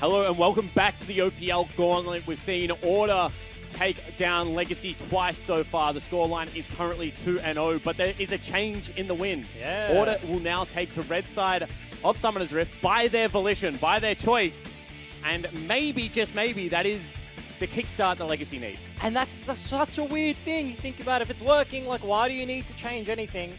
Hello and welcome back to the OPL Gauntlet. We've seen Order take down Legacy twice so far. The scoreline is currently 2-0, but there is a change in the wind. Yeah. Order will now take to red side of Summoner's Rift by their volition, by their choice, and maybe, just maybe, that is the kickstart the Legacy need. And that's such a weird thing. Think about it. If it's working, like, why do you need to change anything?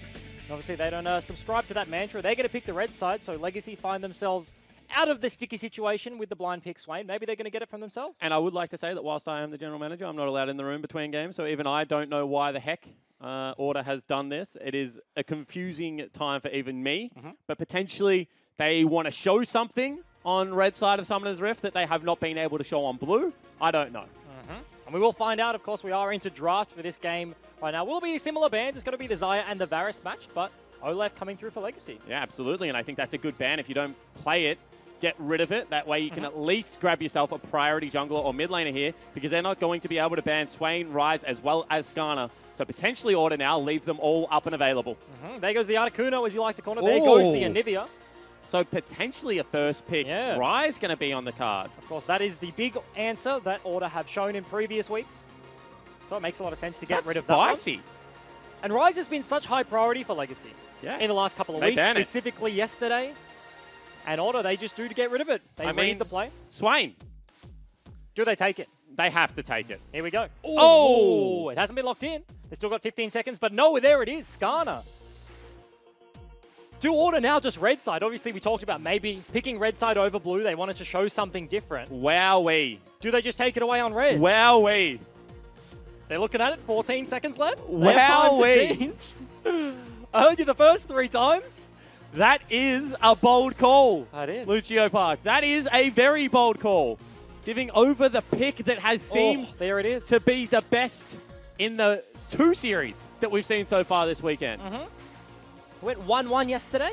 Obviously, they don't subscribe to that mantra. They're going to pick the red side, so Legacy find themselves out of the sticky situation with the blind pick Swain. Maybe they're going to get it from themselves. And I would like to say that whilst I am the general manager, I'm not allowed in the room between games, so even I don't know why the heck Order has done this. It is a confusing time for even me, but potentially they want to show something on red side of Summoner's Rift that they have not been able to show on blue. I don't know. And we will find out. Of course, we are into draft for this game right now. Will it be similar bands? It's going to be the Xayah and the Varus matched, but Olaf coming through for Legacy. Yeah, absolutely, and I think that's a good ban. If you don't play it, get rid of it. That way you can at least grab yourself a priority jungler or mid laner here, because they're not going to be able to ban Swain, Ryze, as well as Skarner. So potentially Order now leave them all up and available. There goes the Articuno, as you like to call it. There goes the Anivia. So potentially a first pick. Yeah. Ryze going to be on the cards. Of course, that is the big answer that Order have shown in previous weeks. So it makes a lot of sense to get rid of that one. Spicy. And Ryze has been such high priority for Legacy in the last couple of weeks, specifically yesterday. And Order, they just do to get rid of it. They read the play. Swain. Do they take it? They have to take it. Here we go. Oh! It hasn't been locked in. They still got 15 seconds, but no, there it is. Skarner. Do Order now just red side? Obviously, we talked about maybe picking red side over blue. They wanted to show something different. Wowee. Do they just take it away on red? Wowee. They're looking at it. 14 seconds left. Wowee. They have time to change. I heard you the first 3 times. That is a bold call. That is. Lucio Park. That is a very bold call. Giving over the pick that has seemed there it is. to be the best in the 2 series that we've seen so far this weekend. Went 1-1 yesterday.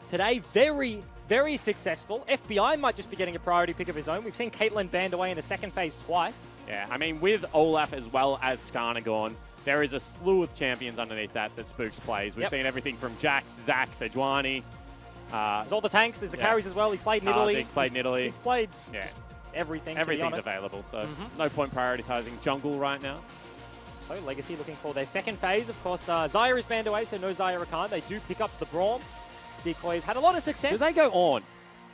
Today, very, very successful. FBI might just be getting a priority pick of his own. We've seen Caitlyn banned away in the second phase twice. Yeah, I mean, with Olaf as well as Skarner gone, there is a slew of champions underneath that Spooks plays. We've seen everything from Jax, Zac, Sejuani. There's all the tanks. There's the carries as well. He's played in Italy. He's played in Italy. He's played just everything, Everything's available, so no point prioritizing jungle right now. So Legacy looking for their second phase. Of course, Xayah is banned away, so no Xayah Rakan. They do pick up the Braum. Decoys had a lot of success. Do they go on?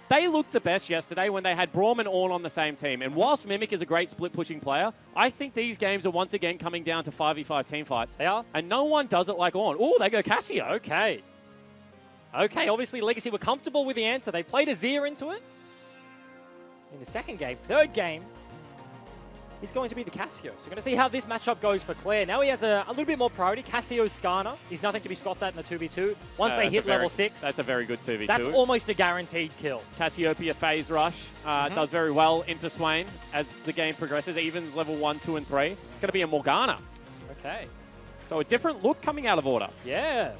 They looked the best yesterday when they had Braum and Ornn on the same team. And whilst Mimic is a great split-pushing player, I think these games are once again coming down to 5v5 teamfights. They are. And no one does it like Ornn. Oh, they go Cassio. Okay. Okay, obviously Legacy were comfortable with the answer. They played Azir into it. In the second game, third game, he's going to be the Cassio. So we're going to see how this matchup goes for Claire. Now he has a little bit more priority. Cassio Skarner. He's nothing to be scoffed at in a 2v2. Once they hit level 6. That's a very good 2v2. That's almost a guaranteed kill. Cassiopeia phase rush does very well into Swain as the game progresses. Evens level 1, 2, and 3. It's going to be a Morgana. Okay. So a different look coming out of Order. Yeah.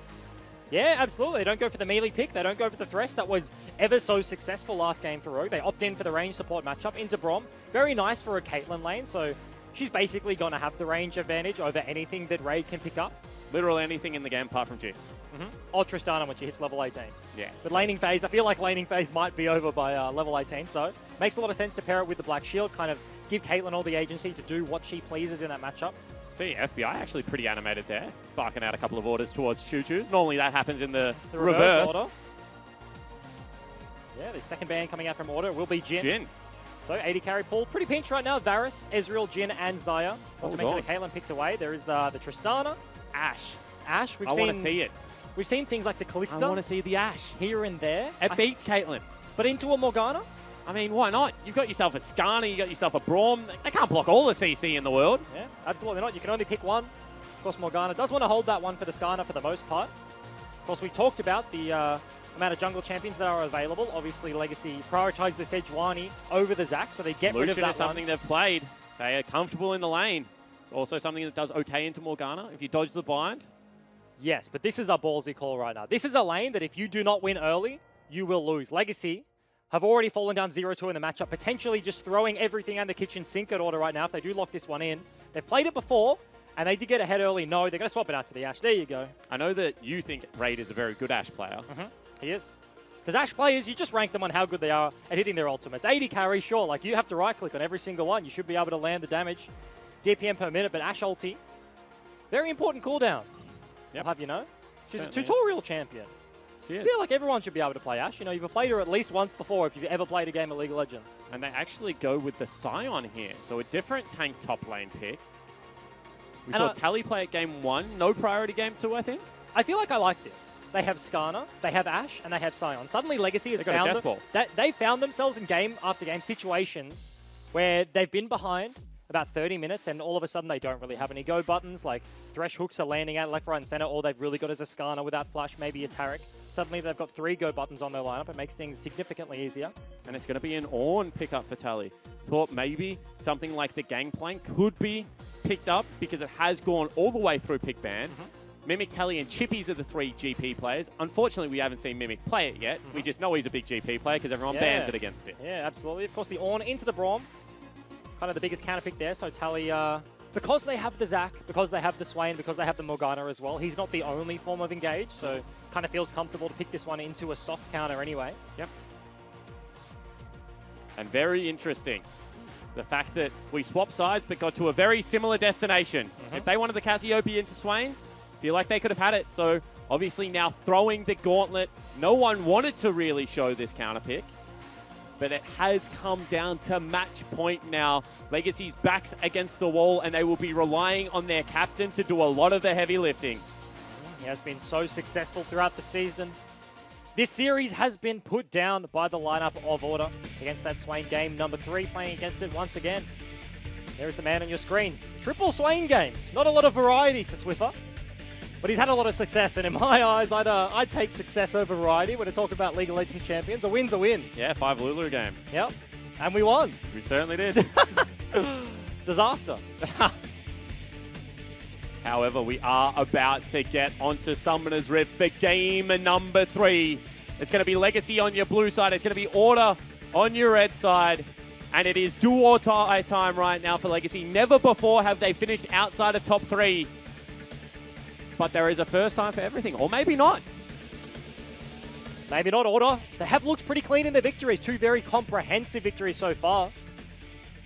Yeah, absolutely. They don't go for the melee pick. They don't go for the Thresh. That was ever so successful last game for Rogue. They opt in for the range support matchup into Braum. Very nice for a Caitlyn lane, so she's basically going to have the range advantage over anything that Raid can pick up. Literally anything in the game apart from Jinx. Or Tristana when she hits level 18. Yeah. But laning phase, I feel like laning phase might be over by level 18, so makes a lot of sense to pair it with the Black Shield, kind of give Caitlyn all the agency to do what she pleases in that matchup. See, FBI actually pretty animated there, barking out a couple of orders towards Choo-Choos. Normally that happens in the reverse order. Yeah, the second ban coming out from Order will be Jhin. So 80 carry pool, pretty pinch right now. Varus, Ezreal, Jhin, and Xayah. Not to mention the Caitlyn picked away. There is the Tristana, Ashe. Ashe, I want to see it. We've seen things like the Kalista. I want to see the Ashe. Here and there. It beats Caitlyn. But into a Morgana? I mean, why not? You've got yourself a Skarner, you've got yourself a Braum. They can't block all the CC in the world. Yeah, absolutely not. You can only pick one. Of course, Morgana does want to hold that one for the Skarner for the most part. Of course, we talked about the amount of jungle champions that are available. Obviously, Legacy prioritize the Sejuani over the Zac, so they get rid of that Lucian is something they've played. They are comfortable in the lane. It's also something that does okay into Morgana if you dodge the bind. Yes, but this is a ballsy call right now. This is a lane that if you do not win early, you will lose. Legacy have already fallen down 0-2 in the matchup, potentially just throwing everything and the kitchen sink at Order right now if they do lock this one in. They've played it before, and they did get ahead early. No, they're going to swap it out to the Ashe. There you go. I know that you think Raid is a very good Ashe player. He is. Because Ashe players, you just rank them on how good they are at hitting their ultimates. 80 carry, sure, like you have to right-click on every single one. You should be able to land the damage, DPM per minute, but Ashe ulti, very important cooldown. Yep. I'll have you know. She's a Certainly tutorial champion. I feel like everyone should be able to play Ashe. You know, you've played her at least once before if you've ever played a game of League of Legends. And they actually go with the Scion here. So a different tank top lane pick. We saw Tally play at game 1. No priority game 2, I think. I feel like I like this. They have Skarner, they have Ashe, and they have Scion. Suddenly Legacy has found they found themselves in game after game situations where they've been behind about 30 minutes and all of a sudden they don't really have any go buttons, like Thresh hooks are landing out left, right, and center. All they've really got is a Skarner without flash, maybe a Taric. Suddenly they've got 3 go buttons on their lineup. It makes things significantly easier. And it's going to be an Ornn pickup for Tally. Thought maybe something like the Gangplank could be picked up because it has gone all the way through pick ban. Mimic, Tally, and Chippies are the 3 GP players. Unfortunately, we haven't seen Mimic play it yet. We just know he's a big GP player because everyone bans it against it. Yeah, absolutely. Of course, the Ornn into the Braum. Kind of the biggest counter pick there. So Tally, because they have the Zac, because they have the Swain, because they have the Morgana as well, he's not the only form of engage. So kind of feels comfortable to pick this one into a soft counter anyway. Yep. And very interesting, the fact that we swapped sides but got to a very similar destination. If they wanted the Cassiopeia into Swain, feel like they could have had it. So obviously now throwing the Gauntlet, no one wanted to really show this counter pick, but it has come down to match point now. Legacy's backs against the wall and they will be relying on their captain to do a lot of the heavy lifting. He has been so successful throughout the season. This series has been put down by the lineup of Order against that Swain game. Number 3 playing against it once again. There is the man on your screen. Triple Swain games. Not a lot of variety for Swiffer, but he's had a lot of success. And in my eyes, I'd take success over variety when I talk about League of Legends champions. A win's a win. Yeah, 5 Lulu games. Yep. And we won. We certainly did. Disaster. However, we are about to get onto Summoner's Rift for game number 3. It's going to be Legacy on your blue side. It's going to be Order on your red side. And it is do or die time right now for Legacy. Never before have they finished outside of top 3. But there is a first time for everything. Or maybe not. Maybe not, Order. They have looked pretty clean in their victories. 2 very comprehensive victories so far.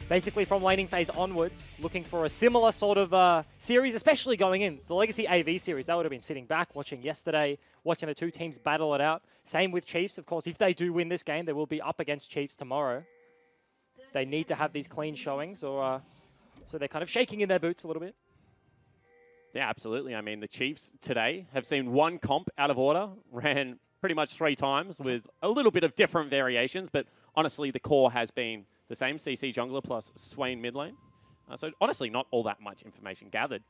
Basically from laning phase onwards, looking for a similar sort of series, especially going in. The Legacy AV series, they would have been sitting back, watching yesterday, watching the 2 teams battle it out. Same with Chiefs, of course. If they do win this game, they will be up against Chiefs tomorrow. They need to have these clean showings, or so they're kind of shaking in their boots a little bit. Yeah, absolutely. I mean, the Chiefs today have seen 1 comp out of Order, ran pretty much 3 times with a little bit of different variations, but honestly, the core has been the same, CC jungler plus Swain mid lane. So honestly, not all that much information gathered.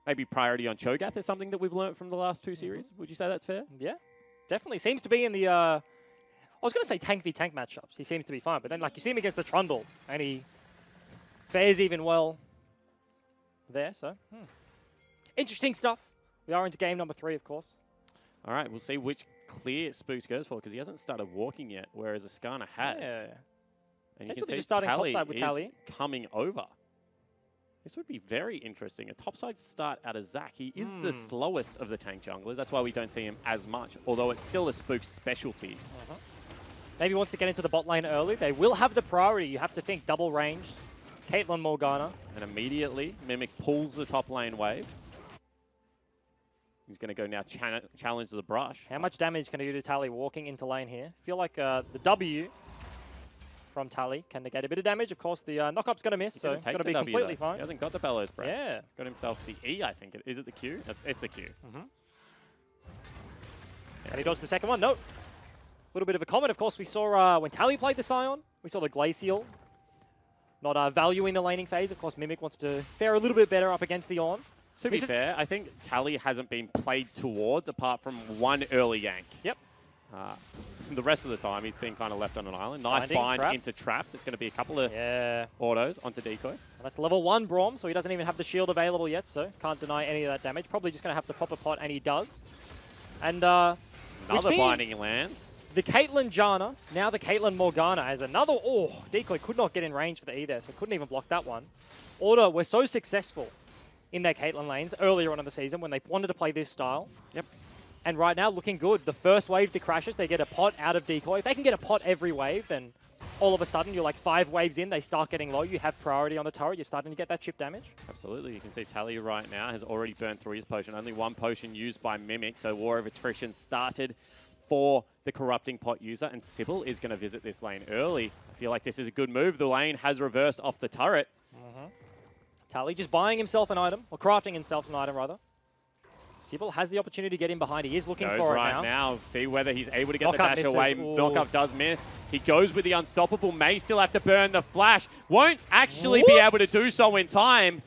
Maybe priority on Cho'Gath is something that we've learned from the last 2 series. Would you say that's fair? Yeah, definitely. Seems to be in the, I was going to say tank v tank matchups. He seems to be fine, but then like you see him against the Trundle, and he fares even well there, so. Interesting stuff. We are into game number 3, of course. All right, we'll see which clear Spooks goes for, because he hasn't started walking yet, whereas Ascana has. Yeah. And you can see just starting topside with Tally. Coming over. This would be very interesting. A topside start out of Zac. He is the slowest of the tank junglers. That's why we don't see him as much, although it's still a Spook's specialty. Maybe wants to get into the bot lane early. They will have the priority. You have to think double ranged. Caitlyn Morgana. And immediately, Mimic pulls the top lane wave. He's going to go now challenge the brush. How much damage can he do to Tally walking into lane here? Feel like the W from Tally can negate a bit of damage. Of course, the knock-up's going to miss, so it's going to be completely fine. He hasn't got the Bellows breath. Yeah. He's got himself the E, I think. Is it the Q? It's the Q. And he dodged the second one. No. A little bit of a comment. Of course, we saw when Tally played the Scion, we saw the Glacial not valuing the laning phase. Of course, Mimic wants to fare a little bit better up against the Ornn. To be fair, I think Tally hasn't been played towards apart from 1 early yank. Yep. The rest of the time, he's been kind of left on an island. Nice bind into trap. There's going to be a couple of autos onto decoy. Well, that's level 1 Braum, so he doesn't even have the shield available yet, so can't deny any of that damage. Probably just going to have to pop a pot, and he does. And another binding lands. The Caitlyn Janna, now the Caitlyn Morgana as another... Oh, decoy could not get in range for the E there, so couldn't even block that one. Order were so successful in their Caitlyn lanes earlier on in the season when they wanted to play this style. Yep. And right now, looking good. The first wave that crashes, they get a pot out of Decoy. If they can get a pot every wave, then all of a sudden, you're like 5 waves in, they start getting low. You have priority on the turret. You're starting to get that chip damage. Absolutely. You can see Tally right now has already burned through his potion. Only 1 potion used by Mimic, so War of Attrition started for the Corrupting Pot user, and Sybil is going to visit this lane early. I feel like this is a good move. The lane has reversed off the turret. Tally just buying himself an item, or crafting himself an item, rather. Sybil has the opportunity to get in behind. He is looking for it now. See whether he's able to get the dash away. Knockup does miss. He goes with the Unstoppable. May still have to burn the flash. Won't actually be able to do so in time.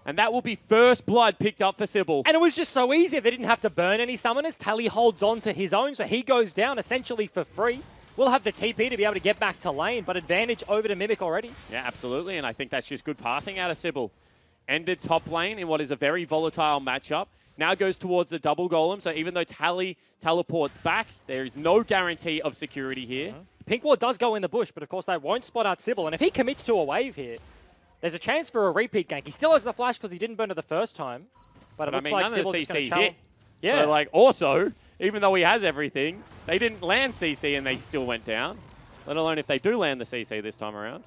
And that will be first blood picked up for Sybil. And it was just so easy. They didn't have to burn any summoners. Tally holds on to his own, so he goes down essentially for free. We'll have the TP to be able to get back to lane, but advantage over to Mimic already. Yeah, absolutely. And I think that's just good pathing out of Sybil. Ended top lane in what is a very volatile matchup. Now goes towards the double golem, so even though Tally teleports back, there is no guarantee of security here. Pink Ward does go in the bush, but of course that won't spot out Sybil, and if he commits to a wave here, there's a chance for a repeat gank. He still has the flash because he didn't burn it the first time, but it looks like Sybil's just going to challenge. Yeah. So, like, also, even though he has everything, they didn't land CC and they still went down, let alone if they do land the CC this time around.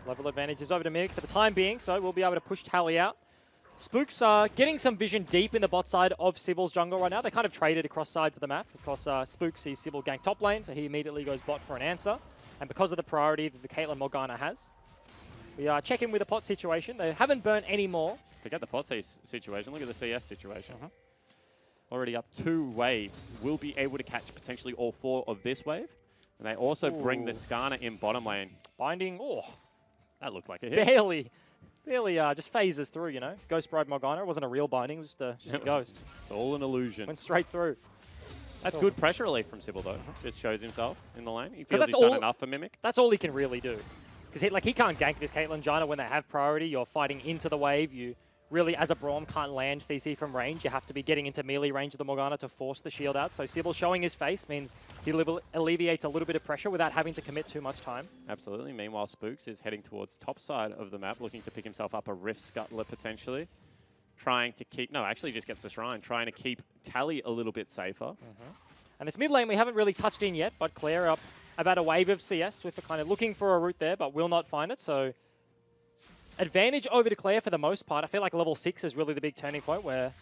Level advantage is over to Mimic for the time being, so we'll be able to push Tally out. Spooks are getting some vision deep in the bot side of Sybil's jungle right now. They kind of traded across sides of the map. Of course, Spooks sees Sybil gank top lane, so he immediately goes bot for an answer. And because of the priority that the Caitlyn Morgana has, we are checking with the pot situation. They haven't burnt any more. Forget the pot situation. Look at the CS situation. Already up 2 waves. Will be able to catch potentially all 4 of this wave. And they also bring the Skarner in bottom lane. Binding. Oh, that looked like a hit. Barely just phases through, you know. Ghost Bride Morgana. It wasn't a real binding. It was just a ghost. It's all an illusion. Went straight through. That's good pressure relief from Sybil, though. Just shows himself in the lane. He feels he's done enough for Mimic. That's all he can really do. Because he can't gank this Caitlyn Janna when they have priority. You're fighting into the wave. You really, as a Braum, can't land CC from range. You have to be getting into melee range of the Morgana to force the shield out. So Sybil showing his face means he alleviates a little bit of pressure without having to commit too much time. Absolutely. Meanwhile, Spooks is heading towards top side of the map, looking to pick himself up a Rift Scuttler potentially. Trying to keep... No, actually just gets the Shrine. Trying to keep Tally a little bit safer. And this mid lane we haven't really touched in yet, but Claire up about a wave of CS with kind of looking for a route there, but will not find it. So advantage over to Claire for the most part. I feel like level 6 is really the big turning point where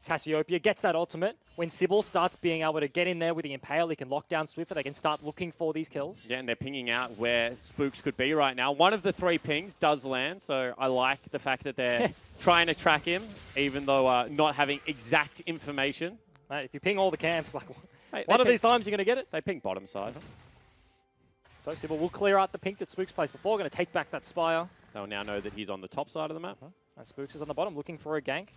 Cassiopeia gets that ultimate. When Sybil starts being able to get in there with the Impale, he can lock down Swiffer. They can start looking for these kills. Yeah, and they're pinging out where Spooks could be right now. One of the 3 pings does land, so I like the fact that they're trying to track him, even though not having exact information. Mate, if you ping all the camps, like one of these times you're going to get it. They ping bottom side. So Sybil will clear out the pink that Spooks placed before. Going to take back that Spire. They'll now know that he's on the top side of the map. And Spooks is on the bottom looking for a gank.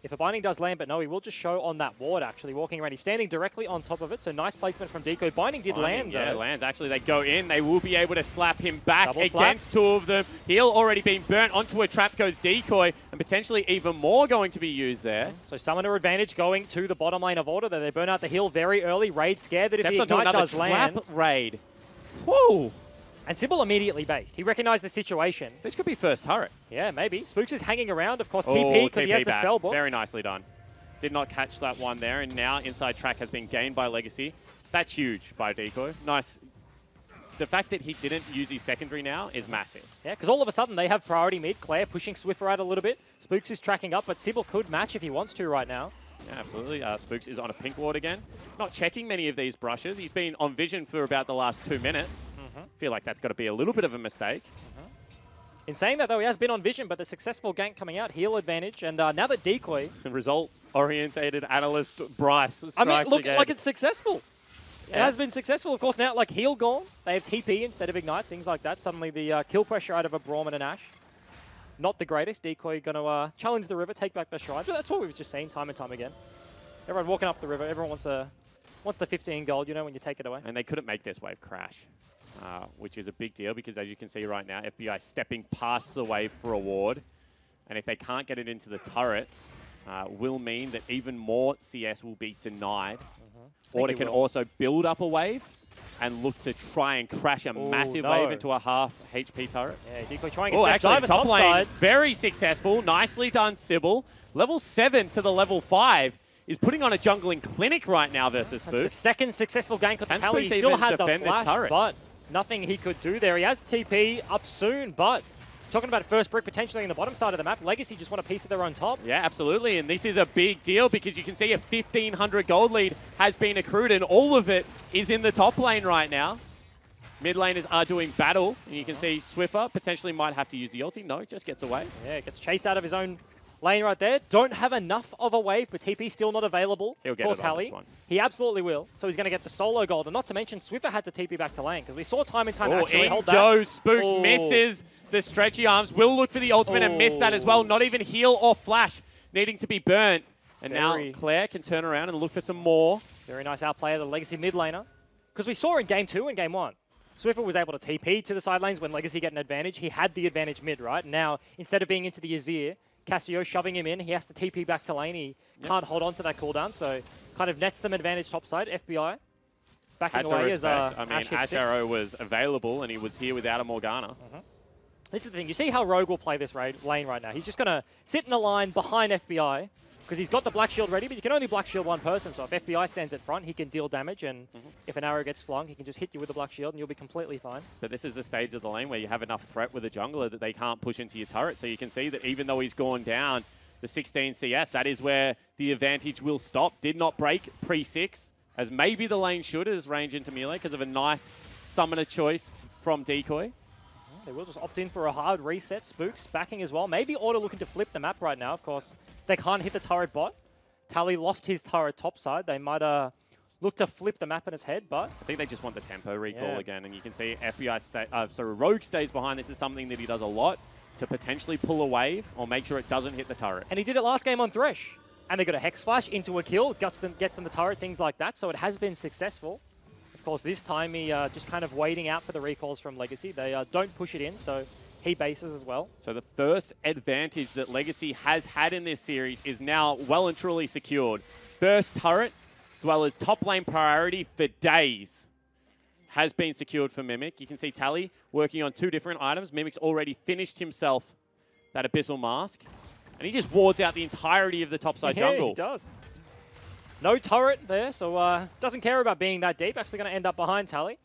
If a binding does land, but no, he will just show on that ward, actually, walking around. He's standing directly on top of it, so nice placement from Decoy. Binding did land, though. Yeah, it lands. Actually, they go in. They will be able to slap him back against 2 of them. Heal already been burnt onto a trap goes Decoy, and potentially even more going to be used there. So Summoner advantage going to the bottom lane of Order. They burn out the heal very early. Raid scared that Steps if the Ignite does land... Raid. Whoa! And Sybil immediately based. He recognized the situation. This could be first turret. Yeah, maybe. Spooks is hanging around, of course, TP, because he has the spell book. Very nicely done. Did not catch that one there, and now inside track has been gained by Legacy. That's huge by Decoy. Nice. The fact that he didn't use his secondary now is massive. Yeah, because all of a sudden they have priority mid. Claire pushing Swiffer out a little bit. Spooks is tracking up, but Sybil could match if he wants to right now. Yeah, absolutely. Spooks is on a pink ward again. Not checking many of these brushes. He's been on vision for about the last 2 minutes. Feel like that's got to be a little bit of a mistake. In saying that, though, he has been on vision, but the successful gank coming out, heal advantage, and now that Decoy... Result-orientated analyst Bryce strikes again. Look like it's successful. Yeah. It has been successful. Of course, now, like, heal gone. They have TP instead of Ignite, things like that. Suddenly the kill pressure out of a Braum and an Ashe. Not the greatest. Decoy going to challenge the river, take back the shrine. But that's what we've just seen time and time again. Everyone walking up the river. Everyone wants the 15 gold, you know, when you take it away. And they couldn't make this wave crash. Which is a big deal because, as you can see right now, FBI stepping past the wave for a ward. And if they can't get it into the turret, will mean that even more CS will be denied. Order can also build up a wave and look to try and crash a massive wave into a half HP turret. Yeah, Decoy trying his best dive top lane, side. very successful. Nicely done, Sybil. Level 7 to the level 5. is putting on a jungling clinic right now versus That's the Spook. second successful gank on Can Tally. He Spook still even had the defend this flash, turret? but nothing he could do there. He has TP up soon, but talking about first brick potentially in the bottom side of the map, Legacy just want a piece of their own top. Yeah, absolutely, and this is a big deal because you can see a 1,500 gold lead has been accrued, and all of it is in the top lane right now. Mid laners are doing battle, and you can see Swiffer potentially might have to use the ulti. No, just gets away. Yeah, gets chased out of his own lane right there. Don't have enough of a wave, but TP still not available He'll get for it on Tally. this one. He absolutely will. So he's going to get the solo gold. And not to mention, Swiffer had to TP back to lane because we saw time and time actually hold that. Goes Spooks, misses the stretchy arms. Will look for the ultimate and miss that as well. Not even heal or flash needing to be burnt. And now Claire can turn around and look for some more. Very nice outplay of the Legacy mid laner. Because we saw in Game 2 and Game 1, Swiffer was able to TP to the side lanes when Legacy get an advantage. He had the advantage mid, right? Now, instead of being into the Azir, Cassio shoving him in, he has to TP back to lane. He can't hold on to that cooldown, so kind of nets them advantage topside. FBI backing away as I mean, Ash Arrow was available and he was here without a Morgana. This is the thing. You see how Rogue will play this lane right now. He's just going to sit in a line behind FBI because he's got the Black Shield ready, but you can only Black Shield one person. So if FBI stands at front, he can deal damage, and if an arrow gets flung, he can just hit you with the Black Shield and you'll be completely fine. But this is the stage of the lane where you have enough threat with a jungler that they can't push into your turret. So you can see that even though he's gone down the 16 CS, that is where the advantage will stop. Did not break pre-6, as maybe the lane should as range into melee because of a nice summoner choice from Decoy. They will just opt in for a hard reset. Spooks backing as well. Maybe Order looking to flip the map right now. Of course, they can't hit the turret bot. Tally lost his turret topside. They might look to flip the map in his head, but I think they just want the tempo recall again. And you can see Rogue stays behind. This is something that he does a lot to potentially pull a wave or make sure it doesn't hit the turret. And he did it last game on Thresh. And they got a Hex Flash into a kill, gets them the turret, things like that. So it has been successful. Of course, this time he just kind of waiting out for the recalls from Legacy. They don't push it in, so he bases as well. So the first advantage that Legacy has had in this series is now well and truly secured. First turret, as well as top lane priority for days, has been secured for Mimic. You can see Tally working on 2 different items. Mimic's already finished himself that Abyssal Mask, and he just wards out the entirety of the topside jungle. Yeah, he does. No turret there, so doesn't care about being that deep. Actually going to end up behind Tally.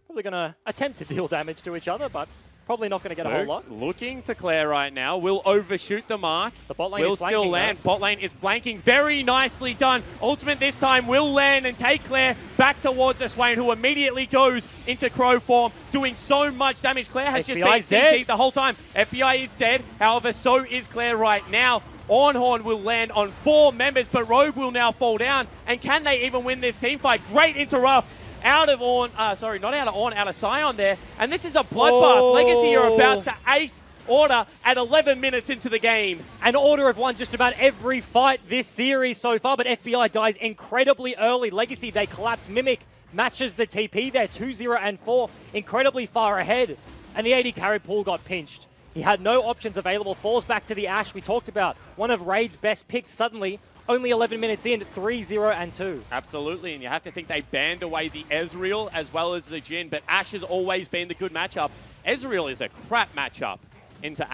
Probably going to attempt to deal damage to each other, but probably not going to get a whole lot. Looking for Claire right now. Will overshoot the mark. The bot lane will is flanking, still land. Bot lane is flanking. Very nicely done. Ultimate this time will land and take Claire back towards the Swain, who immediately goes into Crow form, doing so much damage. Claire has just been CC'd the whole time. FBI is dead. However, so is Claire right now. Ornhorn will land on 4 members, but Rogue will now fall down. And can they even win this team fight? Great interrupt out of Ornn, not out of Ornn, out of Sion there. And this is a bloodbath. Legacy are about to ace Order at 11 minutes into the game. And Order have won just about every fight this series so far, but FBI dies incredibly early. Legacy, they collapse. Mimic matches the TP there, 2-0 and 4, incredibly far ahead. And the AD carry pool got pinched. He had no options available, falls back to the Ashe we talked about. One of Raid's best picks suddenly, only 11 minutes in, 3-0 and 2. Absolutely, and you have to think they banned away the Ezreal as well as the Jhin, but Ashe has always been the good matchup. Ezreal is a crap matchup into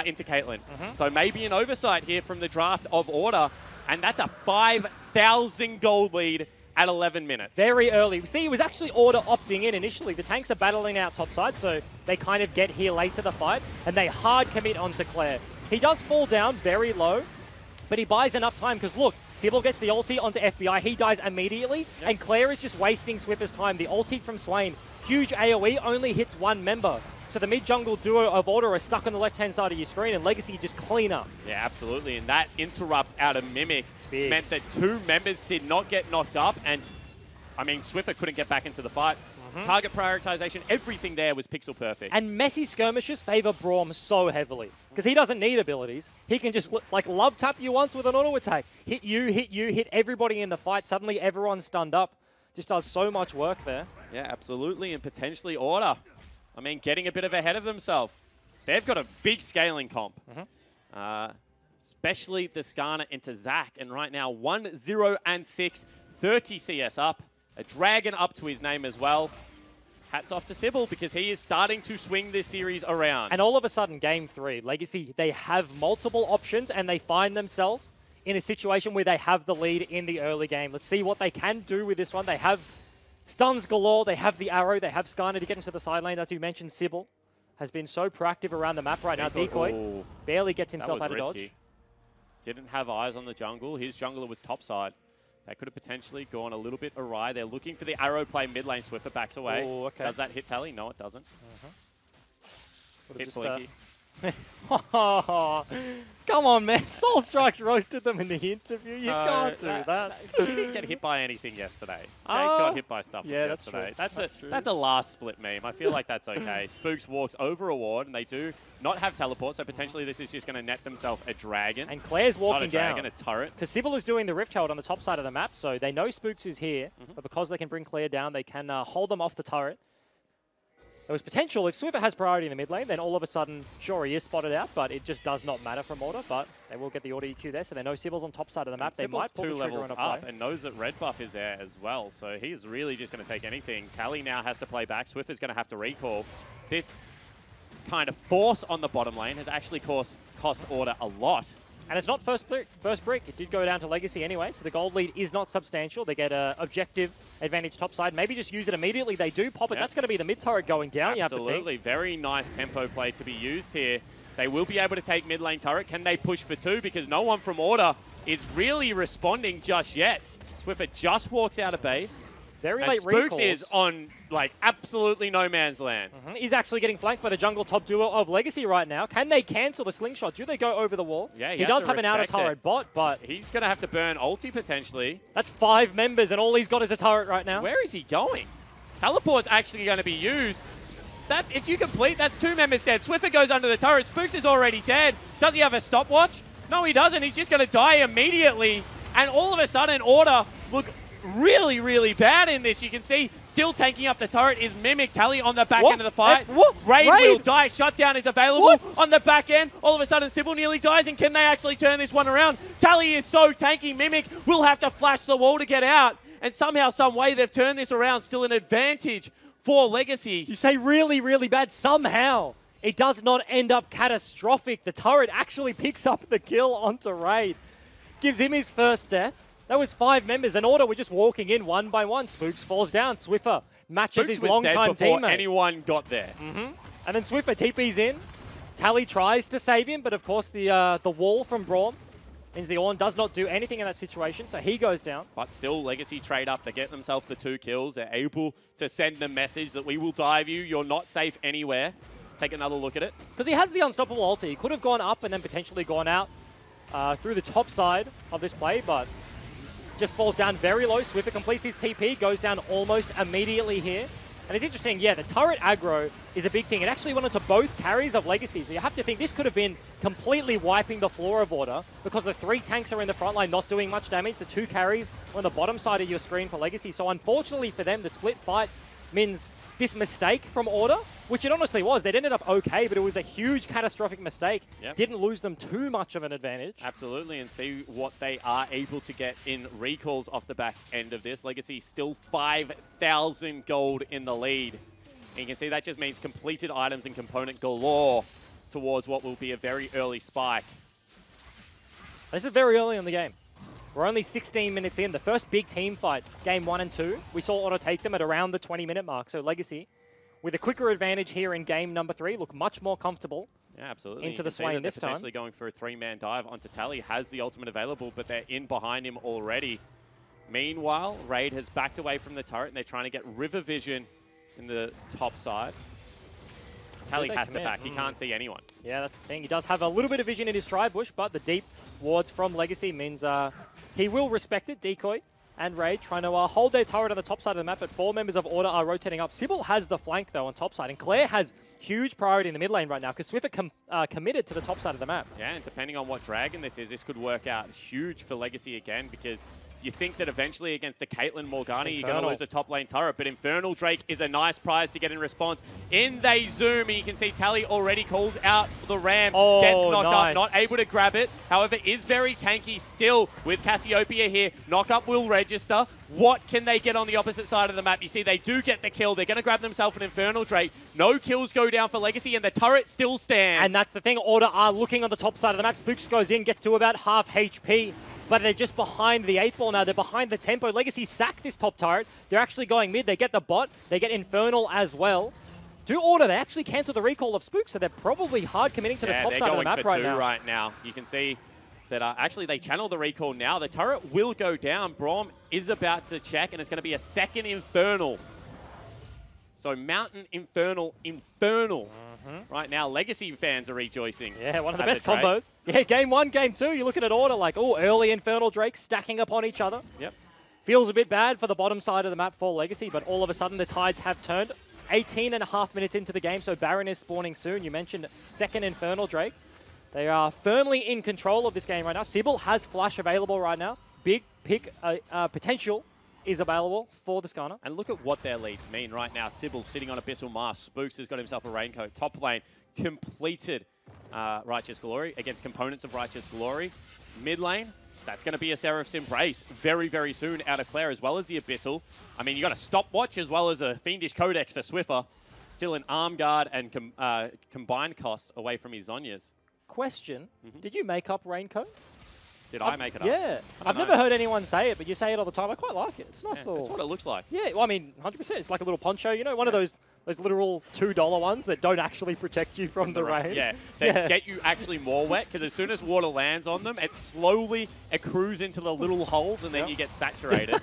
into Caitlyn. So maybe an oversight here from the draft of Order, and that's a 5,000 gold lead at 11 minutes. Very early. See, it was actually Order opting in initially. The tanks are battling out topside, so they kind of get here late to the fight, and they hard commit onto Claire. He does fall down very low, but he buys enough time because, look, Sybil gets the ulti onto FBI. He dies immediately, and Claire is just wasting Swiffer's time. The ulti from Swain, huge AoE, only hits 1 member. So the mid-jungle duo of Order are stuck on the left-hand side of your screen, and Legacy just clean up. Yeah, absolutely, and that interrupt out of Mimic meant that 2 members did not get knocked up, and, I mean, Swiffer couldn't get back into the fight. Target prioritization, everything there was pixel perfect. And messy skirmishes favor Braum so heavily, because he doesn't need abilities. He can just, like, love tap you once with an auto attack. Hit you, hit everybody in the fight. Suddenly everyone's stunned up. Just does so much work there. Yeah, absolutely, and potentially Order. I mean, getting a bit of ahead of themselves. They've got a big scaling comp. Especially the Skarner into Zac. And right now, 1-0 and 6, 30 CS up. A dragon up to his name as well. Hats off to Sybil because he is starting to swing this series around. And all of a sudden, Game 3, Legacy, they have multiple options and they find themselves in a situation where they have the lead in the early game. Let's see what they can do with this one. They have stuns galore, they have the arrow, they have Skarner to get into the side lane. As you mentioned, Sybil has been so proactive around the map right now. Decoy barely gets himself out of dodge. Didn't have eyes on the jungle. His jungler was topside. That could have potentially gone a little bit awry. They're looking for the arrow play mid lane. Swiffer backs away. Ooh, okay. Does that hit Tally? No, it doesn't. Hit Blinky. Come on, man. Soul Strikes roasted them in the interview. You can't do that. He didn't get hit by anything yesterday. Jake got hit by stuff yesterday. That's a last split meme. I feel like that's okay. Spooks walks over a ward, and they do not have teleport, so potentially this is just going to net themselves a dragon. And Claire's walking down. Not a dragon, a turret. Because Sybil is doing the Rift Herald on the top side of the map, so they know Spooks is here, but because they can bring Claire down, they can hold them off the turret. There was potential. If Swiffer has priority in the mid lane, then all of a sudden, sure, he is spotted out, but it just does not matter from Order. But they will get the Order EQ there, so they know Sybil's on top side of the map. They might pull the trigger on a play. And knows that red buff is there as well, so he's really just going to take anything. Tally now has to play back. Swiffer's going to have to recall. This kind of force on the bottom lane has actually cost Order a lot. And it's not first brick. It did go down to Legacy anyway, so the gold lead is not substantial. They get an objective advantage topside. Maybe just use it immediately. They do pop it. That's going to be the mid turret going down, you have to think. Absolutely. Very nice tempo play to be used here. They will be able to take mid lane turret. Can they push for two? Because no one from Order is really responding just yet. Swiffer just walks out of base. Very late Spooks recalls. is on, like, absolutely no man's land. He's actually getting flanked by the jungle top duo of Legacy right now. Can they cancel the slingshot? Do they go over the wall? Yeah, he does have an outer turret bot, but he's going to have to burn ulti potentially. That's 5 members, and all he's got is a turret right now. Where is he going? Teleport's actually going to be used. If you complete, that's 2 members dead. Swiffer goes under the turret. Spooks is already dead. Does he have a stopwatch? No, he doesn't. He's just going to die immediately. And all of a sudden, Order look really, really bad in this. You can see still tanking up the turret is Mimic. Tally on the back end of the fight. Raid will die. Shutdown is available on the back end. All of a sudden, Sybil nearly dies, and can they actually turn this one around? Tally is so tanky. Mimic will have to flash the wall to get out, and somehow, some way, they've turned this around. Still an advantage for Legacy. You say really, really bad. Somehow, it does not end up catastrophic. The turret actually picks up the kill onto Raid. Gives him his first death. That was 5 members. In Order, we're just walking in one by one. Spooks falls down. Swiffer matches his long-time teammate. Anyone got there. And then Swiffer TP's in. Tally tries to save him, but of course the wall from Braum means the Ornn does not do anything in that situation, so he goes down. But still, Legacy trade up. They get themselves the 2 kills. They're able to send the message that we will dive you. You're not safe anywhere. Let's take another look at it. Because he has the unstoppable ulti. He could have gone up and then potentially gone out through the top side of this play, but just falls down very low. Swiffer completes his TP, goes down almost immediately here. And it's interesting, yeah, the turret aggro is a big thing. It actually went into both carries of Legacy, so you have to think this could have been completely wiping the floor of Order because the 3 tanks are in the front line not doing much damage. The 2 carries on the bottom side of your screen for Legacy. So unfortunately for them, the split fight means this mistake from Order, which it honestly was. They'd ended up okay, but it was a huge catastrophic mistake. Didn't lose them too much of an advantage. Absolutely, and see what they are able to get in recalls off the back end of this. Legacy still 5,000 gold in the lead. And you can see that just means completed items and component galore towards what will be a very early spike. This is very early in the game. We're only 16 minutes in. The first big team fight, game 1 and 2. We saw Order take them at around the 20-minute mark. So Legacy, with a quicker advantage here in game number 3, look much more comfortable. Yeah, absolutely. Into the Swain this time. Potentially going for a 3-man dive onto Tally. Has the ultimate available, but they're in behind him already. Meanwhile, Raid has backed away from the turret, and they're trying to get River Vision in the top side. Tally has to back. He can't see anyone. Yeah, that's the thing. He does have a little bit of vision in his tri-bush, but the deep wards from Legacy means he will respect it. Decoy and Raid trying to hold their turret on the top side of the map, but 4 members of Order are rotating up. Sybil has the flank, though, on top side, and Claire has huge priority in the mid lane right now because Swiffer committed to the top side of the map. Yeah, and depending on what dragon this is, this could work out huge for Legacy again because You think that eventually against a Caitlyn Morgana, you're going to Infernal. lose a top lane turret, but Infernal Drake is a nice prize to get in response. In they zoom, and you can see Tally already calls out the Ram, gets knocked up, not able to grab it. However, is very tanky still with Cassiopeia here. Knock-up will register. What can they get on the opposite side of the map? You see, they do get the kill. They're going to grab themselves an Infernal Drake. No kills go down for Legacy, and the turret still stands. And that's the thing. Order are looking on the top side of the map. Spooks goes in, gets to about half HP. But they're just behind the 8-ball now. They're behind the tempo. Legacy sack this top turret. They're actually going mid. They get the bot. They get Infernal as well. Do Order, they actually cancel the recall of Spooks, so they're probably hard committing to the top side of the map right now. You can see that actually they channel the recall now. The turret will go down. Braum is about to check, and it's going to be a second Infernal. So Mountain, Infernal. Right now, Legacy fans are rejoicing. Yeah, one of the best combos. Yeah, game 1, game 2, you're looking at Order like, oh, early Infernal Drakes stacking upon each other. Yep. Feels a bit bad for the bottom side of the map for Legacy, but all of a sudden the tides have turned. 18.5 minutes into the game, so Baron is spawning soon. You mentioned second Infernal Drake. They are firmly in control of this game right now. Sybil has Flash available right now. Big pick potential is available for the Skarner. And look at what their leads mean right now. Sybil sitting on Abyssal Mask. Spooks has got himself a Raincoat. Top lane completed Righteous Glory against components of Righteous Glory. Mid lane, that's going to be a Seraph's Embrace very, very soon out of Claire, as well as the Abyssal. I mean, you got a Stopwatch as well as a Fiendish Codex for Swiffer. Still an Arm Guard and combined cost away from his Zhonya's. Question, did you make up Raincoat? Did I make it up? Yeah. I've never heard anyone say it, but you say it all the time. I quite like it. It's a nice little... That's what it looks like. Yeah, well, I mean, 100%. It's like a little poncho, you know, one of those literal $2 ones that don't actually protect you from the rain. Yeah, they get you actually more wet, because as soon as water lands on them, it slowly accrues into the little holes, and then you get saturated.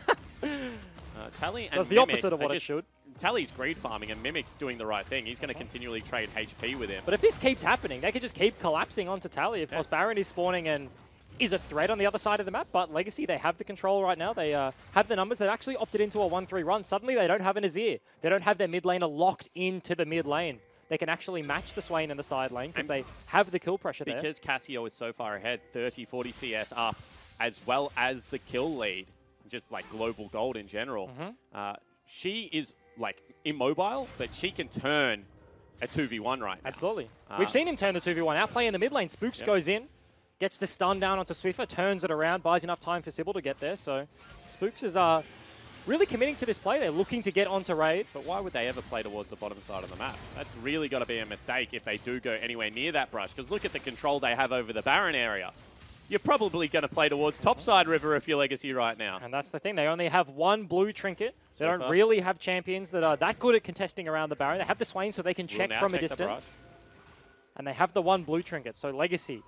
Tally and That's the Mimic, opposite of what it should. Tally's greed farming, and Mimic's doing the right thing. He's going to continually trade HP with him. But if this keeps happening, they could just keep collapsing onto Tally. Of course, Baron is spawning and is a threat on the other side of the map, but Legacy, they have the control right now. They have the numbers. They've actually opted into a 1-3 run. Suddenly, they don't have an Azir. They don't have their mid laner locked into the mid lane. They can actually match the Swain in the side lane because they have the kill pressure there. Because Cassio is so far ahead, 30, 40 CS up, as well as the kill lead, just like global gold in general. She is like immobile, but she can turn a 2v1 right now. Absolutely. We've seen him turn the 2v1 out, play in the mid lane. Spooks goes in, gets the stun down onto Swiffer, turns it around, buys enough time for Sybil to get there. So Spooks is really committing to this play. They're looking to get onto raid. But why would they ever play towards the bottom side of the map? That's really got to be a mistake if they do go anywhere near that brush, because look at the control they have over the Baron area. You're probably going to play towards topside river if you're Legacy right now. And that's the thing. They only have one blue trinket. They don't really have champions that are that good at contesting around the Baron. They have the Swain so they can check from a distance. And they have the one blue trinket. So Legacy,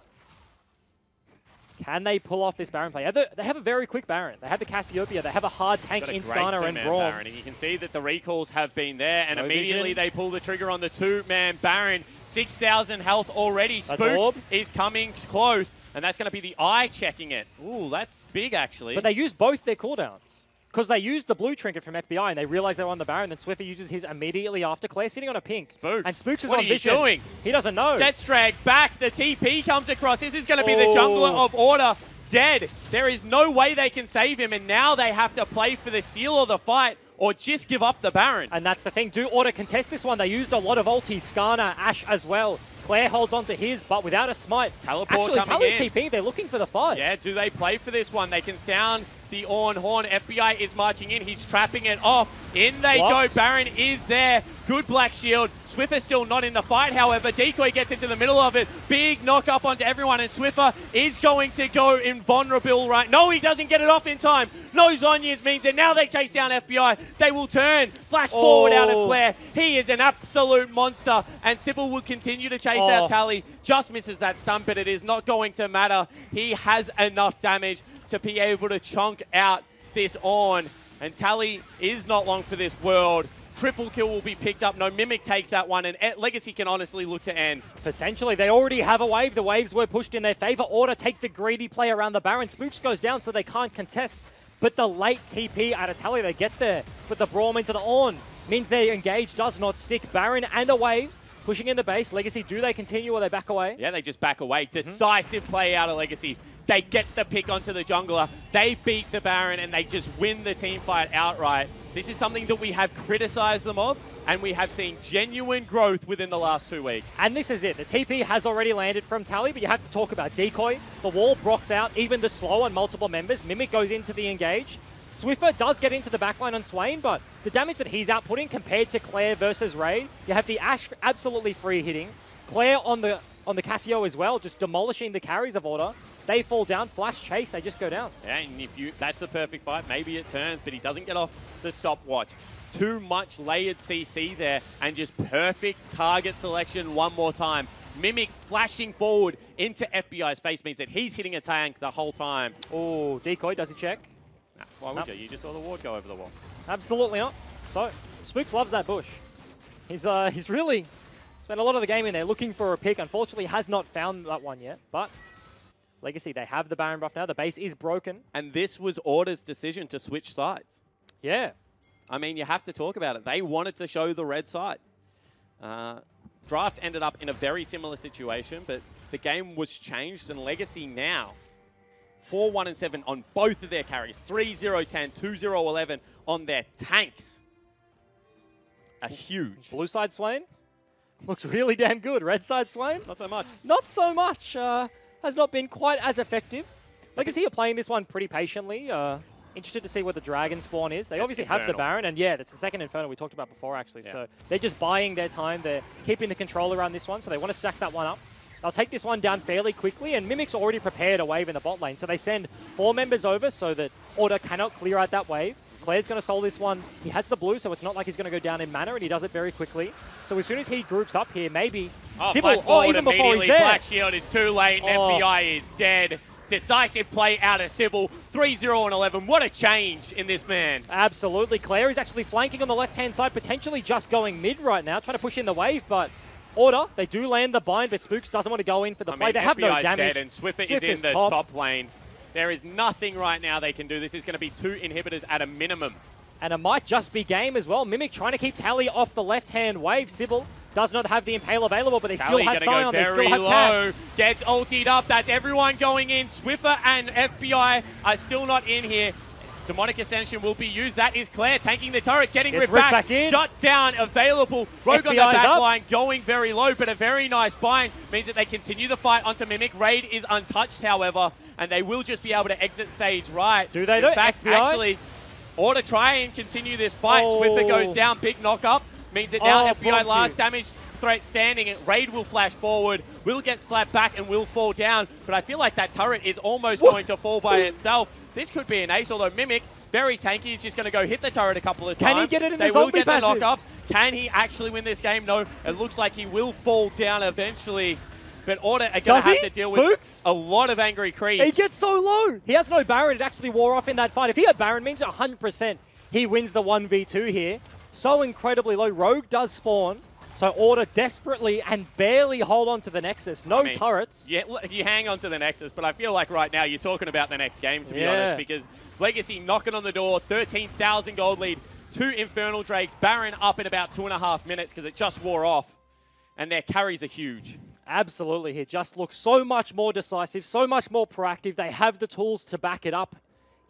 can they pull off this Baron play? They have a very quick Baron. They have the Cassiopeia. They have a hard tank in Skarner and Braum. And you can see that the recalls have been there, and immediately they pull the trigger on the two-man Baron. 6,000 health already. Spooks is coming close, and that's going to be the eye checking it. Ooh, that's big, actually. But they used both their cooldowns. Because they used the blue trinket from FBI and they realized they were on the Baron, then Swiffer uses his immediately after. Claire sitting on a pink. Spooks. And Spooks is what on are you vision. Doing? He doesn't know. Gets dragged back. The TP comes across. This is going to be the jungler of Order. Dead. There is no way they can save him, and now they have to play for the steal or the fight, or just give up the Baron. And that's the thing. Do Order contest this one? They used a lot of ultis. Skarner, Ashe as well. Claire holds on to his, but without a smite. Teleport actually, coming Tully's TP, they're looking for the fight. Yeah, do they play for this one? They can sound the Ornn horn. FBI is marching in. He's trapping it off. In they go. Baron is there. Good black shield. Swiffer still not in the fight, however. Decoy gets into the middle of it. Big knock up onto everyone, and Swiffer is going to go invulnerable right. No, he doesn't get it off in time. No Zhonya's means it. Now they chase down FBI. They will turn. Flash forward out of Claire. He is an absolute monster, and Sybil will continue to chase out Tally. Just misses that stun, but it is not going to matter. He has enough damage to be able to chunk out this Ornn. And Tally is not long for this world. Triple kill will be picked up. No, Mimic takes that one, and Legacy can honestly look to end. Potentially. They already have a wave. The waves were pushed in their favor. Order take the greedy play around the Baron. Spooks goes down so they can't contest. But the late TP out of Tally, they get there. But the Braum into the Ornn means their engage does not stick. Baron and a wave. Pushing in the base. Legacy, do they continue or they back away? Yeah, they just back away. Decisive play out of Legacy. They get the pick onto the jungler. They beat the Baron, and they just win the team fight outright. This is something that we have criticized them of, and we have seen genuine growth within the last 2 weeks. And this is it. The TP has already landed from Tally, but you have to talk about Decoy. The wall Brock's out, even the slow on multiple members. Mimic goes into the engage. Swiffer does get into the backline on Swain, but the damage that he's outputting compared to Claire versus Raid, you have the Ashe absolutely free hitting. Claire on the Cassio as well, just demolishing the carries of Order. They fall down, flash chase, they just go down. Yeah, and that's a perfect fight. Maybe it turns, but he doesn't get off the stopwatch. Too much layered CC there, and just perfect target selection one more time. Mimic flashing forward into FBI's face means that he's hitting a tank the whole time. Oh, Decoy, does he check? Nah, why would you? You just saw the ward go over the wall. Absolutely not. So, Spooks loves that bush. He's really spent a lot of the game in there looking for a pick. Unfortunately, has not found that one yet, but Legacy, they have the Baron buff now. The base is broken. And this was Order's decision to switch sides. Yeah. I mean, you have to talk about it. They wanted to show the red side. Draft ended up in a very similar situation, but the game was changed, and Legacy now 4-1-7 on both of their carries. 3-0-10, 2-0-11 on their tanks. A huge. Blue side Swain looks really damn good. Red side Swain? Not so much. Not so much. Has not been quite as effective. Legacy are playing this one pretty patiently. Interested to see what the Dragon spawn is. They obviously have the Baron, and yeah, it's the second Inferno we talked about before, actually. Yeah. So they're just buying their time. They're keeping the control around this one, so they want to stack that one up. They'll take this one down fairly quickly, and Mimic's already prepared a wave in the bot lane. So they send 4 members over so that Order cannot clear out that wave. Claire's going to soul this one. He has the blue, so it's not like he's going to go down in mana, and he does it very quickly. So as soon as he groups up here, maybe Sybil, even before he's there. Black Shield is too late, and FBI is dead. Decisive play out of Sybil. 3-0-11. What a change in this man. Absolutely. Claire is actually flanking on the left-hand side, potentially just going mid right now, trying to push in the wave, but Order, they do land the bind, but Spooks doesn't want to go in for the play. They have no damage. Dead, and Swiffer is in the top lane. There is nothing right now they can do. This is going to be 2 inhibitors at a minimum. And it might just be game as well. Mimic trying to keep Tally off the left-hand wave. Sybil does not have the Impale available, but they still have Sion. They still have Cass. Gets ultied up. That's everyone going in. Swiffer and FBI are still not in here. Demonic Ascension will be used. That is Claire taking the turret, getting ripped back in. Shut down, available. Rogue on the back line, going very low, but a very nice bind means that they continue the fight onto Mimic. Raid is untouched, however, and they will just be able to exit stage right. Do they? In fact, actually, Order try and continue this fight. Swiffer goes down, big knock up. Means that now FBI last damage threat standing, and Raid will flash forward, will get slapped back and will fall down, but I feel like that turret is almost going to fall by itself. This could be an ace, although Mimic, very tanky, is just going to go hit the turret a couple of times. Can he get it in the zombie passive? They will get the knockups. Can he actually win this game? No, it looks like he will fall down eventually. But Order are going to have to deal with a lot of angry creeps. He gets so low. He has no Baron. It actually wore off in that fight. If he had Baron, it means 100% he wins the 1v2 here. So incredibly low. Rogue does spawn. So Order desperately and barely hold on to the Nexus. No turrets. Yeah, you hang on to the Nexus, but I feel like right now you're talking about the next game, to be honest, because Legacy knocking on the door, 13,000 gold lead, 2 Infernal Drakes, Baron up in about 2.5 minutes because it just wore off, and their carries are huge. Absolutely. He just looks so much more decisive, so much more proactive. They have the tools to back it up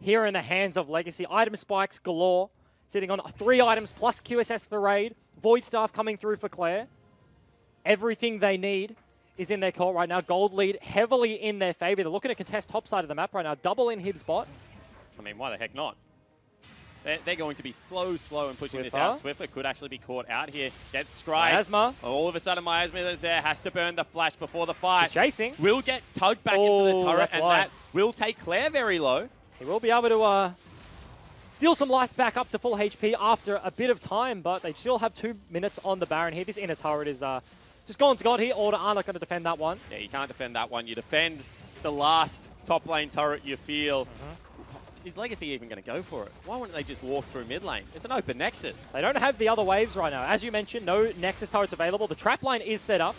here in the hands of Legacy. Item spikes galore, sitting on 3 items plus QSS for Raid. Void Staff coming through for Claire. Everything they need is in their court right now. Gold lead heavily in their favor. They're looking to contest top side of the map right now. Double inhibs bot. I mean, why the heck not? They're going to be slow and pushing this out. Swiffer could actually be caught out here. Gets Scry. Miasma. All of a sudden, Miasma that's there has to burn the flash before the fight. He's chasing. Will get tugged back into the turret, and that will take Claire very low. He will be able to steal some life back up to full HP after a bit of time, but they still have 2 minutes on the Baron here. This inner turret is just gone to God here. Order are not going to defend that one. Yeah, you can't defend that one. You defend the last top lane turret you feel. Is Legacy even going to go for it? Why wouldn't they just walk through mid lane? It's an open Nexus. They don't have the other waves right now. As you mentioned, no Nexus turrets available. The trap line is set up.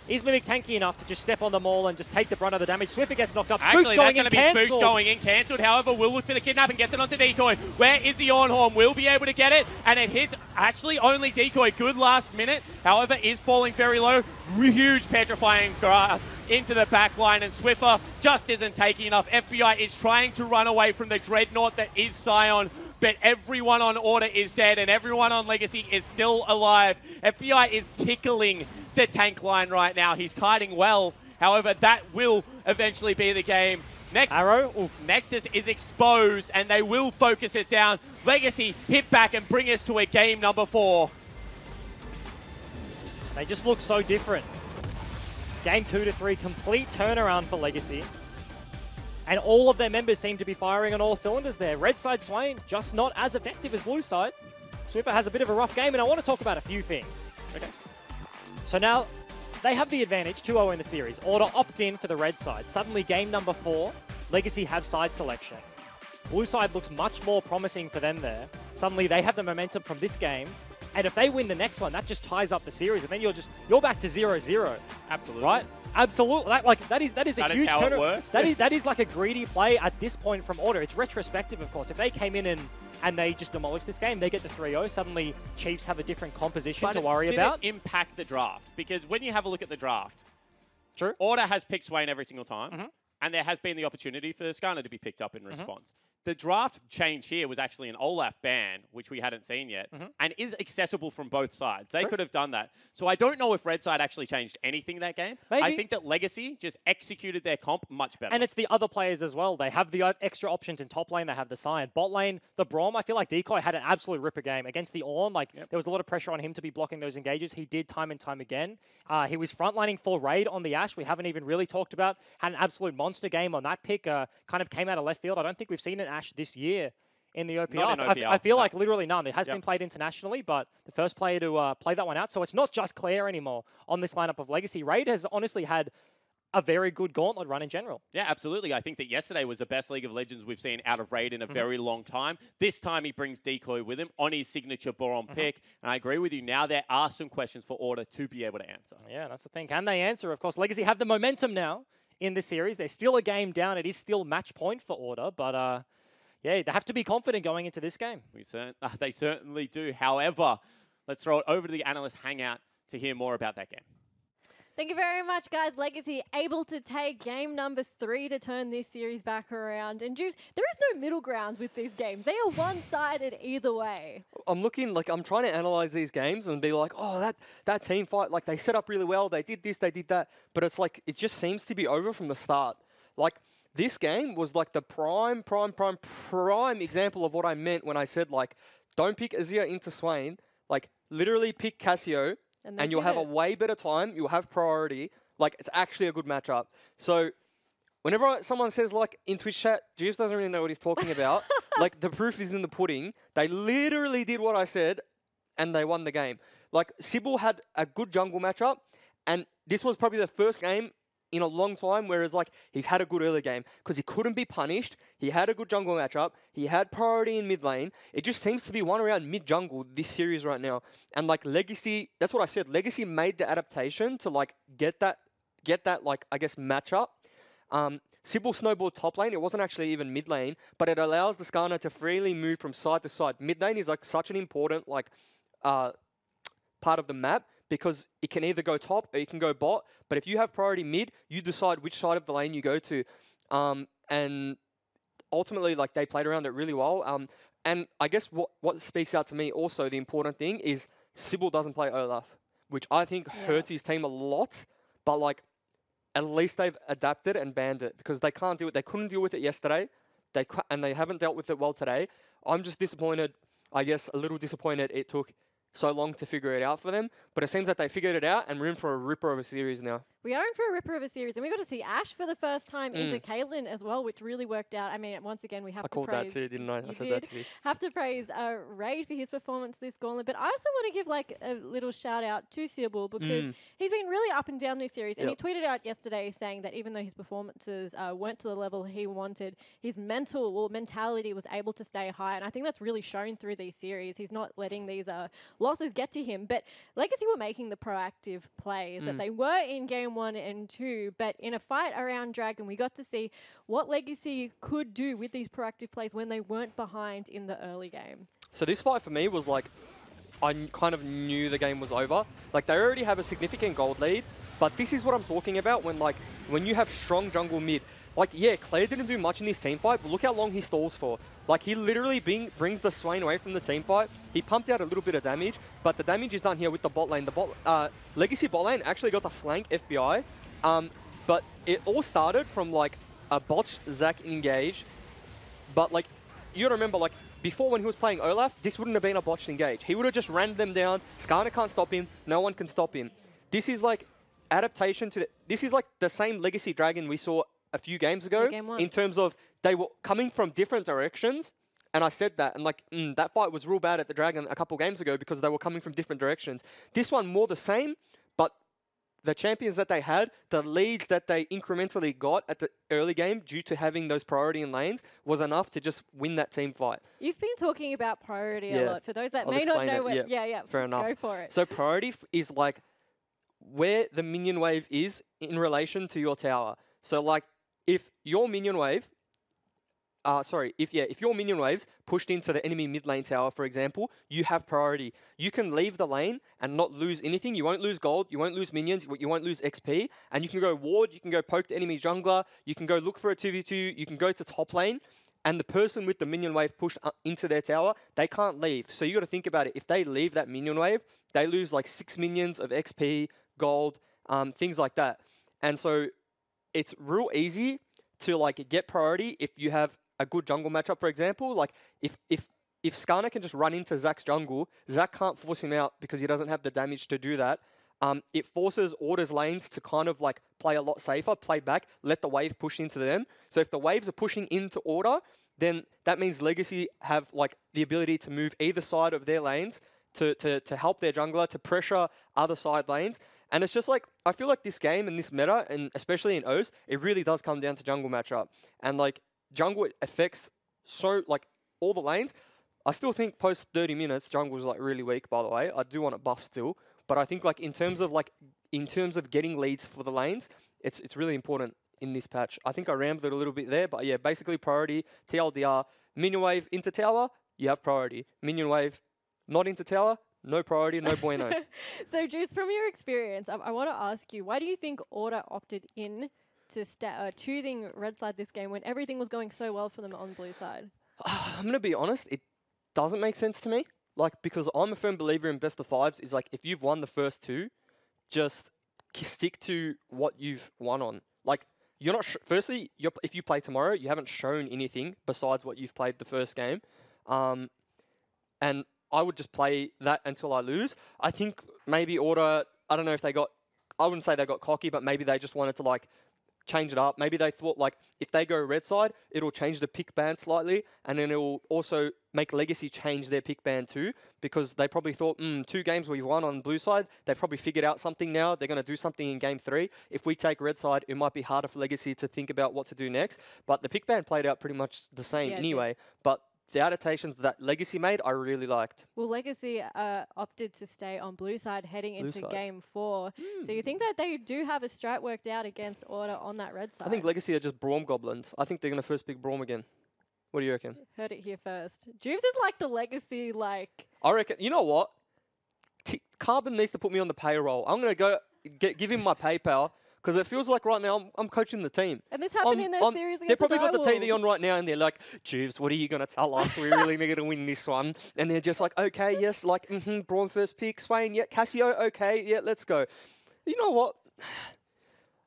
Is Mimic tanky enough to just step on them all and just take the brunt of the damage? Swiffer gets knocked up. Actually, that's going to be Spooks going in. Cancelled, however, will look for the kidnap and gets it onto Decoy. Where is the Ornhorn? Will be able to get it, and it hits actually only Decoy. Good last minute, however, is falling very low. Huge petrifying grasp into the back line, and Swiffer just isn't taking enough. FBI is trying to run away from the Dreadnought that is Scion, but everyone on Order is dead, and everyone on Legacy is still alive. FBI is tickling the tank line right now. He's kiting well. However, that will eventually be the game. Nexus is exposed, and they will focus it down. Legacy hit back and bring us to a game number 4. They just look so different. Game 2 to 3, complete turnaround for Legacy. And all of their members seem to be firing on all cylinders there. Red side Swain, just not as effective as blue side. Swiffer has a bit of a rough game, and I want to talk about a few things. Okay. So now, they have the advantage, 2-0 in the series. Order opt in for the red side. Suddenly, game number 4, Legacy have side selection. Blue side looks much more promising for them there. Suddenly, they have the momentum from this game. And if they win the next one, that just ties up the series, and then you're back to 0-0. Absolutely. Right? Absolutely. That is a huge turn. That is like a greedy play at this point from Order. It's retrospective, of course. If they came in and they just demolished this game, they get the 3-0. Suddenly, Chiefs have a different composition to worry about. Did it impact the draft? Because when you have a look at the draft, true, Order has picked Swain every single time, and there has been the opportunity for Skarner to be picked up in response. The draft change here was actually an Olaf ban, which we hadn't seen yet, and is accessible from both sides. They could have done that. So I don't know if Red Side actually changed anything that game. Maybe. I think that Legacy just executed their comp much better. And it's the other players as well. They have the extra options in top lane. They have the Scion. Bot lane, the Braum, I feel like Decoy had an absolute ripper game. Against the Ornn, there was a lot of pressure on him to be blocking those engages. He did time and time again. He was frontlining for Raid on the Ashe. We haven't even really talked about. Had an absolute monster game on that pick. Kind of came out of left field. I don't think we've seen an Ashe this year in the OPR. I feel like literally none. It has been played internationally, but the first player to play that one out. So it's not just Claire anymore on this lineup of Legacy. Raid has honestly had a very good Gauntlet run in general. Yeah, absolutely. I think that yesterday was the best League of Legends we've seen out of Raid in a very long time. This time he brings Decoy with him on his signature Boron pick. And I agree with you. Now there are some questions for Order to be able to answer. Yeah, that's the thing. Can they answer? Of course, Legacy have the momentum now in this series. They're still a game down. It is still match point for Order, but yeah, they have to be confident going into this game. They certainly do. However, let's throw it over to the analyst hangout to hear more about that game. Thank you very much, guys. Legacy able to take game number 3 to turn this series back around. And Juice, there is no middle ground with these games. They are one-sided either way. I'm trying to analyze these games and be like, oh, that team fight, like they set up really well. They did this, they did that. But it's like, it just seems to be over from the start. Like, this game was like the prime example of what I meant when I said, like, don't pick Azir into Swain. Like, literally pick Cassio, and you'll have a way better time. You'll have priority. Like, it's actually a good matchup. So, whenever someone says, like, in Twitch chat, Juice doesn't really know what he's talking about, like, the proof is in the pudding. They literally did what I said, and they won the game. Like, Sybil had a good jungle matchup, and this was probably the first game in a long time, whereas like he's had a good early game because he couldn't be punished. He had a good jungle matchup. He had priority in mid lane. It just seems to be one around mid jungle this series right now. And like Legacy, that's what I said. Legacy made the adaptation to like get that like I guess matchup. Sybil snowballed top lane. It wasn't actually even mid lane, but it allows the Skarner to freely move from side to side. Mid lane is like such an important like part of the map, because it can either go top or it can go bot. But if you have priority mid, you decide which side of the lane you go to. And ultimately, like, they played around it really well. And I guess what speaks out to me also, the important thing, is Sybil doesn't play Olaf, which I think hurts his team a lot. But, like, at least they've adapted and banned it, because they can't do it. They couldn't deal with it yesterday, and they haven't dealt with it well today. I'm just disappointed, I guess, a little disappointed it took so long to figure it out for them, but it seems like they figured it out and we're in for a ripper of a series now. We are in for a ripper of a series, and we got to see Ashe for the first time into Caitlyn as well, which really worked out. I mean, once again, we have to praise... I called that too, didn't I? I said that to you. Have to praise Raid for his performance this Gauntlet, but I also want to give like a little shout out to Sybil, because he's been really up and down this series, and he tweeted out yesterday saying that even though his performances weren't to the level he wanted, his mentality was able to stay high, and I think that's really shown through these series. He's not letting these losses get to him, but Legacy were making the proactive plays that they were in game 1 and 2, but in a fight around Dragon, we got to see what Legacy could do with these proactive plays when they weren't behind in the early game. So this fight for me was like, I kind of knew the game was over. Like, they already have a significant gold lead, But this is what I'm talking about when you have strong jungle mid. Like, yeah, Claire didn't do much in this team fight, but look how long he stalls for. Like, he literally brings the Swain away from the team fight. He pumped out a little bit of damage, but the damage is done here with the bot lane. The Legacy bot lane actually got the flank FBI, but it all started from, like, a botched Zac engage. But, like, you gotta remember, like, before when he was playing Olaf, this wouldn't have been a botched engage. He would have just ran them down. Skarner can't stop him. No one can stop him. This is, like, adaptation to this is, like, the same Legacy Dragon we saw a few games ago in terms of they were coming from different directions. And I said that, and like, that fight was real bad at the Dragon a couple games ago because they were coming from different directions. This one more the same, but the champions that they had, the leads that they incrementally got at the early game due to having those priority in lanes was enough to just win that team fight. You've been talking about priority a lot. For those that may not know what, fair enough. Go for it. So priority is like where the minion wave is in relation to your tower. So like if your minion wave if your minion waves pushed into the enemy mid lane tower, for example, you have priority. You can leave the lane and not lose anything. You won't lose gold, you won't lose minions, you won't lose XP, and you can go ward, you can go poke the enemy jungler, you can go look for a 2v2, you can go to top lane, and the person with the minion wave pushed into their tower, they can't leave. So you got to think about it. If they leave that minion wave, they lose like 6 minions of XP, gold, things like that. And so it's real easy to like get priority if you have a good jungle matchup, for example. Like if Skarner can just run into Zac's jungle, Zac can't force him out because he doesn't have the damage to do that. It forces Order's lanes to kind of like play a lot safer, play back, let the wave push into them. So if the waves are pushing into Order, then that means Legacy have like the ability to move either side of their lanes to help their jungler, to pressure other side lanes. And it's just like, I feel like this game and this meta, and especially in O's, it really does come down to jungle matchup. And like, jungle affects so, like, all the lanes. I still think post 30 minutes, jungle is like really weak, by the way. I do want it buffed still. But I think like in terms of getting leads for the lanes, it's really important in this patch. I think I rambled a little bit there, but yeah, basically priority, TLDR, minion wave into tower, you have priority. Minion wave not into tower, no priority, no bueno. So, Juice, from your experience, I want to ask you, why do you think Order opted in to choosing red side this game when everything was going so well for them on blue side? I'm going to be honest, it doesn't make sense to me. Like, because I'm a firm believer in best of fives is like, if you've won the first two, just stick to what you've won on. Like, you're not, firstly, if you play tomorrow, you haven't shown anything besides what you've played the first game. And I would just play that until I lose. I think maybe Order, I don't know if I wouldn't say they got cocky, but maybe they just wanted to like change it up. Maybe they thought like if they go red side, it'll change the pick ban slightly, and then it will also make Legacy change their pick ban too, because they probably thought, 2 games we've won on blue side, they've probably figured out something now. They're going to do something in game 3. If we take red side, it might be harder for Legacy to think about what to do next. But the pick ban played out pretty much the same anyway. But the adaptations that Legacy made, I really liked. Well, Legacy opted to stay on blue side heading into game 4. So you think that they do have a strat worked out against Order on that red side? I think Legacy are just Braum goblins. I think they're going to first pick Braum again. What do you reckon? Heard it here first. Juves is like the Legacy, like... I reckon, you know what? Carbon needs to put me on the payroll. I'm going to go give him my PayPal, because it feels like right now I'm coaching the team. And this happened in their series against They've probably got the Direwolves. TV on right now, and they're like, Juves, what are you going to tell us? We really need to win this one. And they're just like, okay, yes, like, Braun first pick, Swain, yeah, Cassio, okay, yeah, let's go. You know what?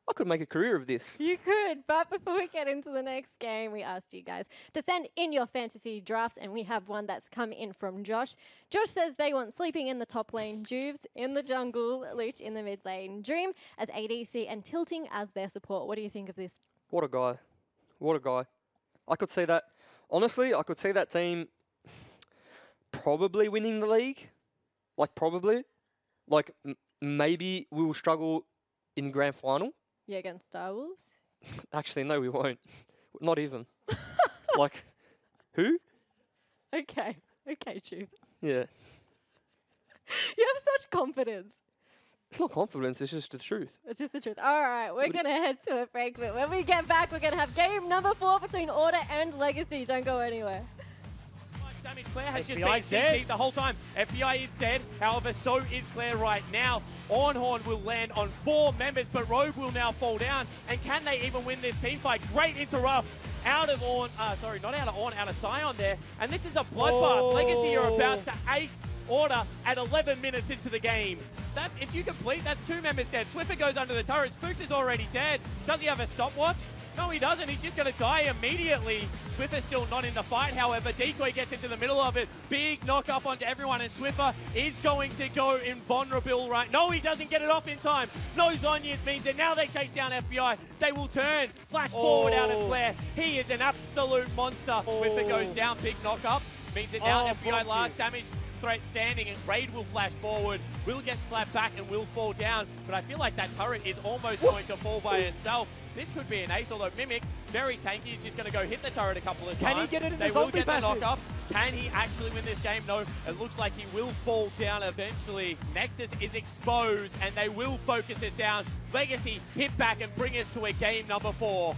I could make a career of this. You could, but before we get into the next game, we asked you guys to send in your fantasy drafts, and we have one that's come in from Josh. Josh says they want Sleeping in the top lane, Juves in the jungle, Luch in the mid lane, Dream as ADC, and Tilting as their support. What do you think of this? What a guy. What a guy. I could see that. Honestly, I could see that team probably winning the league. Like, probably. Like, maybe we will struggle in grand final. Yeah, against Direwolves? Actually, no, we won't. Not even. Like, who? Okay, Juves. Yeah. You have such confidence. It's not confidence, it's just the truth. It's just the truth. All right, we're going to head to a break, but when we get back, we're going to have game number 4 between Order and Legacy. Don't go anywhere. damage. Claire has just FBI's been dead. CC'd the whole time. FBI is dead. However, so is Claire right now. Ornhorn will land on 4 members, but Rogue will now fall down. And can they even win this team fight? Great interrupt. Out of Orn, sorry, not out of Orn, out of Scion there. And this is a bloodbath. Legacy are about to ace Order at 11 minutes into the game. That's, if you complete, that's 2 members dead. Swiffer goes under the turret. Spooks is already dead. Does he have a stopwatch? No, he doesn't. He's just going to die immediately. Swiffer's still not in the fight, however. Decoy gets into the middle of it. Big knock up onto everyone, and Swiffer is going to go invulnerable right. No, he doesn't get it off in time. No Zhonya's means that now they chase down FBI. They will turn. Flash forward out of Flair. He is an absolute monster. Swiffer goes down. Big knock up. Means that now FBI last damage threat standing, and Raid will flash forward, will get slapped back and will fall down, but I feel like that turret is almost going to fall by itself. This could be an ace, although Mimic, very tanky, is just going to go hit the turret a couple of times. Can he get it in They the will zombie get the passive? knock up. Can he actually win this game? No, it looks like he will fall down eventually. Nexus is exposed, and they will focus it down. Legacy hit back and bring us to a game number 4.